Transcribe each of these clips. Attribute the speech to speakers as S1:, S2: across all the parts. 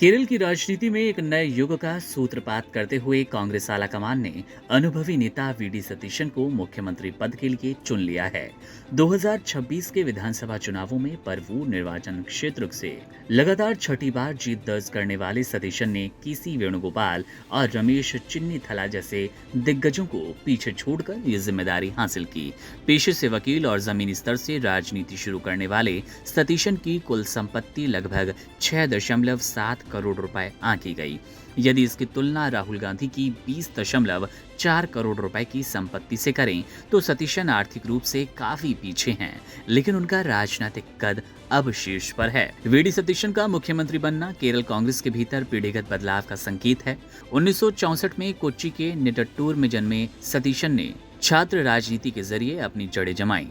S1: केरल की राजनीति में एक नए युग का सूत्रपात करते हुए कांग्रेस आलाकमान ने अनुभवी नेता वीडी सतीशन को मुख्यमंत्री पद के लिए चुन लिया है। 2026 के विधानसभा चुनावों में परवूर निर्वाचन क्षेत्र से लगातार छठी बार जीत दर्ज करने वाले सतीशन ने केसी वेणुगोपाल और रमेश चिन्नीथला जैसे दिग्गजों को पीछे छोड़कर ये जिम्मेदारी हासिल की। पेशे से वकील और जमीनी स्तर से राजनीति शुरू करने वाले सतीशन की कुल संपत्ति लगभग 6.7 करोड़ रुपए आंकी गई। यदि इसकी तुलना राहुल गांधी की 20.4 करोड़ रुपए की संपत्ति से करें तो सतीशन आर्थिक रूप से काफी पीछे हैं, लेकिन उनका राजनीतिक कद अब शीर्ष पर है। वीडी सतीशन का मुख्यमंत्री बनना केरल कांग्रेस के भीतर पीढ़ीगत बदलाव का संकेत है। 1964 में कोच्चि के निटट्टूर में जन्मे सतीशन ने छात्र राजनीति के जरिए अपनी जड़ें जमाई।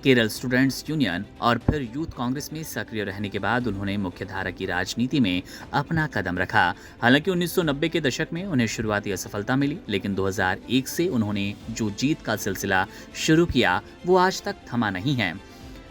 S1: केरल स्टूडेंट्स यूनियन और फिर यूथ कांग्रेस में सक्रिय रहने के बाद उन्होंने मुख्यधारा की राजनीति में अपना कदम रखा। हालांकि 1990 के दशक में उन्हें शुरुआती असफलता मिली, लेकिन 2001 से उन्होंने जो जीत का सिलसिला शुरू किया वो आज तक थमा नहीं है।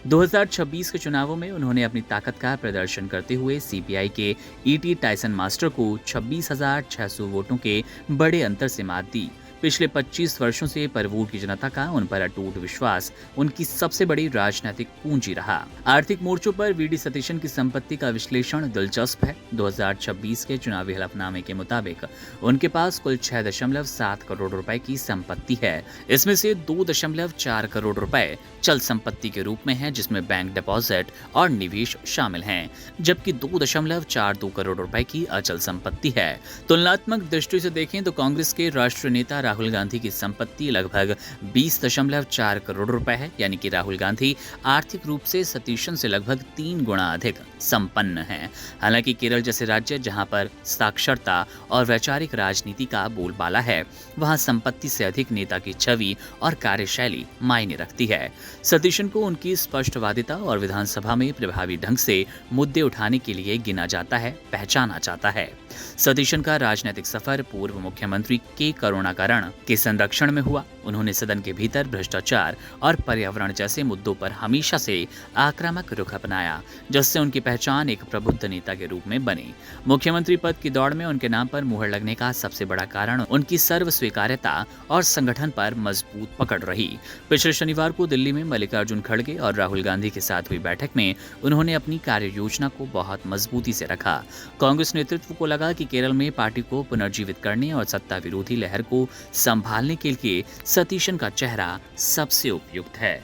S1: 2026 के चुनावों में उन्होंने अपनी ताकत का प्रदर्शन करते हुए सीपीआई के ईटी टाइसन मास्टर को 26,600 वोटों के बड़े अंतर से मात दी। पिछले 25 वर्षों से परवूर की जनता का उन पर अटूट विश्वास उनकी सबसे बड़ी राजनीतिक पूंजी रहा। आर्थिक मोर्चों पर वीडी सतीशन की संपत्ति का विश्लेषण दिलचस्प है। 2026 के चुनावी हलफनामे के मुताबिक उनके पास कुल 6.7 करोड़ रुपए की संपत्ति है। इसमें से 2.4 करोड़ रुपए चल संपत्ति के रूप में है, जिसमें बैंक डिपॉजिट और निवेश शामिल हैं, जबकि 2.42 करोड़ रुपए की अचल संपत्ति है। तुलनात्मक दृष्टि से देखें तो कांग्रेस के राष्ट्रीय नेता राहुल गांधी की संपत्ति लगभग 20.4 करोड़ रुपए है, यानी कि राहुल गांधी आर्थिक रूप से सतीशन से लगभग 3 गुना अधिक संपन्न हैं। हालांकि केरल जैसे राज्य जहां पर साक्षरता और वैचारिक राजनीति का बोलबाला है, वहां संपत्ति से अधिक नेता की छवि और कार्यशैली मायने रखती है। सतीशन को उनकी स्पष्टवादिता और विधानसभा में प्रभावी ढंग से मुद्दे उठाने के लिए गिना जाता है, पहचाना जाता है। सतीशन का राजनीतिक सफर पूर्व मुख्यमंत्री के करुणाकरण के संरक्षण में हुआ। उन्होंने सदन के भीतर भ्रष्टाचार और पर्यावरण जैसे मुद्दों पर हमेशा से आक्रामक रुख अपनाया, जिससे उनकी पहचान एक प्रबुद्ध नेता के रूप में बनी। मुख्यमंत्री पद की दौड़ में उनके नाम पर मुहर लगने का सबसे बड़ा कारण उनकी सर्व स्वीकार्यता और संगठन पर मजबूत पकड़ रही। पिछले शनिवार को दिल्ली में मल्लिकार्जुन खड़गे और राहुल गांधी के साथ हुई बैठक में उन्होंने अपनी कार्य योजना को बहुत मजबूती से रखा। कांग्रेस नेतृत्व को लगा कि केरल में पार्टी को पुनर्जीवित करने और सत्ता विरोधी लहर को संभालने के लिए सतीशन का चेहरा सबसे उपयुक्त है।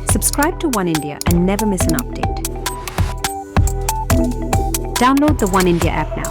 S2: Subscribe to One India and never miss an update. Download the One India app now.